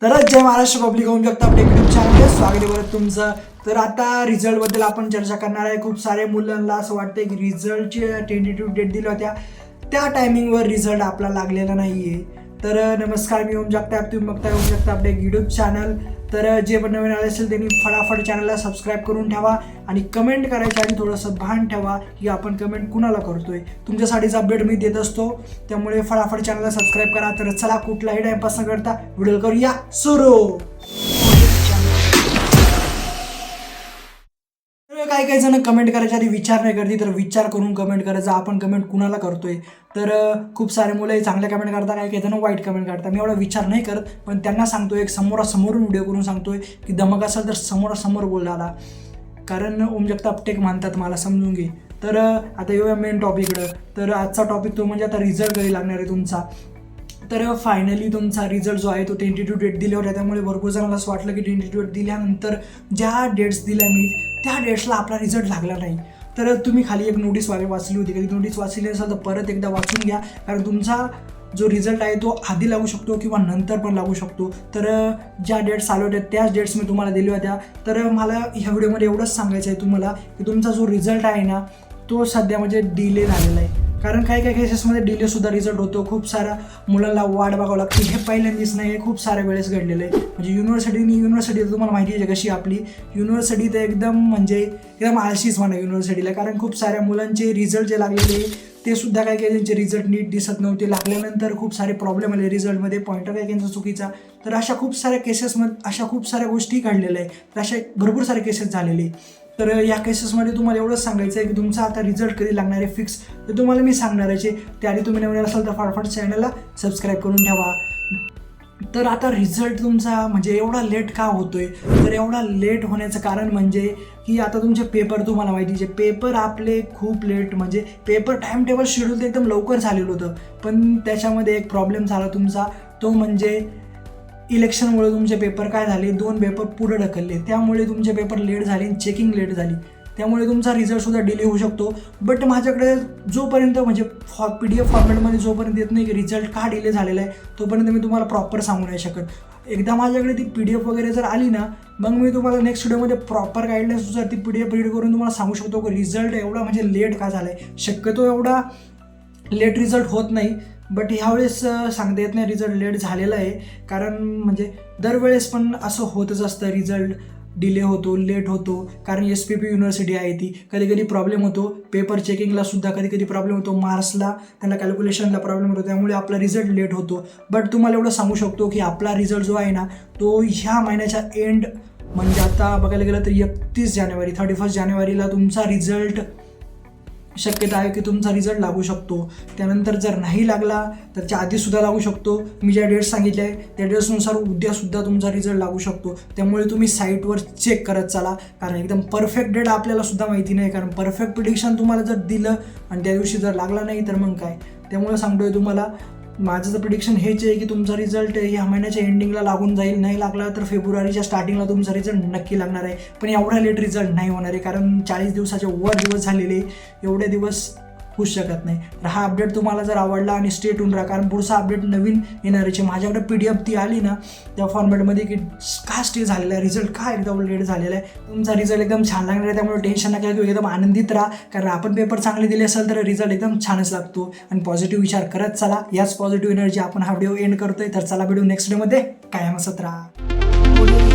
तर जय महाराष्ट्र पब्लिक होऊन शकता आपल्या यूट्यूब चॅनलमध्ये स्वागत आहे परत तुमचं. तर आता रिझल्टबद्दल आपण चर्चा करणार आहे. खूप सारे मुलांना असं वाटतं की रिझल्टची टेंटेटिव्ह डेट दिल्या होत्या त्या टायमिंगवर रिझल्ट आपला लागलेला नाही आहे. तर नमस्कार, मी ओम जगताप, तुम्ही बघता ओम जगताप आपले यूट्यूब चॅनल. तर जे पण नवीन आले असेल त्यांनी फटाफट चॅनलला सबस्क्राईब करून ठेवा आणि कमेंट करायचं आणि थोडंसं भान ठेवा की आपण कमेंट कुणाला करतोय. तुमच्यासाठीच अपडेट मी देत असतो, त्यामुळे फटाफट चॅनलला सबस्क्राईब करा. तर चला कुठलाही टाइमपास न करता व्हिडिओ करूया सुरू. काही काही जण कमेंट करायच्या आधी विचार नाही करते, तर विचार करून कमेंट करायचा आपण कमेंट कुणाला करतोय. तर खूप सारे मुलं चांगल्या कमेंट करतात, काही काही जण वाईट कमेंट करतात. मी एवढा विचार नाही करत, पण त्यांना सांगतोय, एक समोरासमोरून व्हिडिओ करून सांगतोय की धमक असेल तर समोरासमोर बोलायला, कारण ओम जगताप टेक मानतात मला, समजून घे. तर आता येऊया मेन टॉपिककडं. तर आजचा टॉपिक तो म्हणजे आता रिझल्ट कधी लागणार आहे तुमचा. तर फायनली तुमचा रिझल्ट जो आहे तो टेंटेटिव्ह डेट दिल्या होत्या, त्यामुळे भरपूर जणांना असं वाटलं की टेंटेटिव्ह डेट दिल्यानंतर ज्या डेट्स दिल्या मी त्या डेट्सला आपला रिझल्ट लागला नाही. तर तुम्ही खाली एक नोटीस वाचली होती, कधी नोटीस वाचली असेल तर परत एकदा वाचून घ्या, कारण तुमचा जो रिझल्ट आहे तो आधी लागू शकतो किंवा नंतर पण लागू शकतो. तर ज्या डेट्स आल्या होत्या त्याच डेट्स मी तुम्हाला दिल्या होत्या. तर मला ह्या व्हिडिओमध्ये एवढंच सांगायचं आहे तुम्हाला की तुमचा जो रिझल्ट आहे ना तो सध्या म्हणजे डिले झालेला आहे. कारण काही काही केसेसमध्ये डिलेसुद्धा रिझल्ट होतो. खूप साऱ्या मुलांना वाट बघावं लागते. हे पहिल्यांदाच नाही, खूप साऱ्या वेळेस घडलेलं आहे. म्हणजे युनिव्हर्सिटी तुम्हाला माहिती आहे कशी आपली युनिव्हर्सिटी तर एकदम आळशीच म्हणा युनिव्हर्सिटीला. कारण खूप साऱ्या मुलांचे रिझल्ट जे लागलेले ते सुद्धा काही काही त्यांचे रिझल्ट नीट दिसत नव्हते. लागल्यानंतर खूप सारे प्रॉब्लेम आले रिझल्टमध्ये, पॉईंटर काही त्यांचा चुकीचा. तर अशा खूप साऱ्या केसेसमध्ये अशा खूप साऱ्या गोष्टी घडलेल्या आहे. तर अशा भरपूर सारे केसेस झालेले. तर या केसेसमध्ये तुम्हाला एवढंच सांगायचं आहे की तुमचा आता रिझल्ट कधी लागणार आहे फिक्स, तर तुम्हाला मी सांगणार आहे. त्याआधी तुम्ही नवीन असाल तर फटाफट चॅनलला सबस्क्राईब करून ठेवा. तर आता रिझल्ट तुमचा म्हणजे एवढा लेट का होतोय, तर एवढा लेट होण्याचं कारण म्हणजे की आता तुमचे पेपर तुम्हाला माहितीचे पेपर आपले खूप लेट, म्हणजे पेपर टाईम टेबल शेड्यूल तर एकदम लवकर झालेलं होतं, पण त्याच्यामध्ये एक प्रॉब्लेम झाला तुमचा, तो म्हणजे इलेक्शनमुळे तुमचे पेपर काय झाले, 2 पेपर पुढे ढकलले, त्यामुळे तुमचे पेपर लेट झाले, चेकिंग लेट झाली, त्यामुळे तुमचा रिझल्टसुद्धा डिले होऊ शकतो. बट माझ्याकडे जोपर्यंत म्हणजे PDF फॉर्मॅटमध्ये जोपर्यंत येत नाही की रिझल्ट का डिले झालेला आहे, तोपर्यंत मी तुम्हाला प्रॉपर सांगू नाही शकत. एकदा माझ्याकडे ती PDF वगैरे जर आली ना, मग मी तुम्हाला नेक्स्ट व्हिडिओमध्ये प्रॉपर गाईडलाईन्सनुसार ती PDF रीड करून तुम्हाला सांगू शकतो की रिझल्ट एवढा म्हणजे लेट का झाला आहे. शक्यतो एवढा लेट रिझल्ट होत नाही, बट ह्यावेळेस सांगता येत नाही रिझल्ट लेट झालेला आहे. कारण म्हणजे दरवेळेस पण असं होतच असतं, रिझल्ट डिले होतो, लेट होतो. कारण SPP युनिव्हर्सिटी आहे ती, कधी कधी प्रॉब्लेम होतो. पेपर चेकिंगला सुद्धा कधी कधी प्रॉब्लेम होतो, मार्क्सला त्यांना कॅल्क्युलेशनला प्रॉब्लेम होतो, त्यामुळे आपला रिझल्ट लेट होतो. बट तुम्हाला एवढं सांगू शकतो की आपला रिझल्ट जो आहे ना तो ह्या महिन्याच्या एंड, म्हणजे आता बघायला गेलं तर 31 जानेवारीला तुमचा रिझल्ट शक्यता आहे की तुमचा रिझल्ट लागू शकतो. त्यानंतर जर नाही लागला तर त्या आधीसुद्धा लागू शकतो. मी ज्या डेट्स सांगितल्या आहे त्या डेट्सनुसार उद्यासुद्धा तुमचा रिझल्ट लागू शकतो. त्यामुळे तुम्ही साईटवर चेक करत चला, कारण एकदम परफेक्ट डेट आपल्याला सुद्धा माहिती नाही. कारण परफेक्ट प्रिडिक्शन तुम्हाला जर दिलं आणि त्या दिवशी जर लागला नाही तर मग काय. त्यामुळे सांगतोय तुम्हाला, माझं तर प्रिडिक्शन हेच आहे की तुमचा रिझल्ट ह्या महिन्याच्या एंडिंगला लागून जाईल. नाही लागला तर फेब्रुवारीच्या स्टार्टिंगला तुमचा रिझल्ट नक्की लागणार आहे. पण एवढा लेट रिझल्ट नाही होणार आहे, कारण 40 दिवसाचे वर दिवस झालेले, एवढे दिवस होऊच शकत नाही. तर हा अपडेट तुम्हाला जर आवडला आणि स्टे ट्यून राहा, कारण पुढचा अपडेट नवीन येणार आहे. माझ्याकडे PDF ती आली ना त्या फॉर्मॅटमध्ये की का स्टे झालेला आहे, रिझल्ट का एकदम लेट झालेला आहे. तुमचा रिझल्ट एकदम छान लागणार आहे, त्यामुळे टेन्शन नका घेऊ, एकदम आनंदित राहा. कारण आपण पेपर चांगले दिले असेल तर रिझल्ट एकदम छानच लागतो. आणि पॉझिटिव्ह विचार करत चला. याच पॉझिटिव्ह एनर्जी आपण हा व्हिडिओ एंड करतोय. तर चला भेटू नेक्स्ट व्हिडिओमध्ये. कायम असत राहा.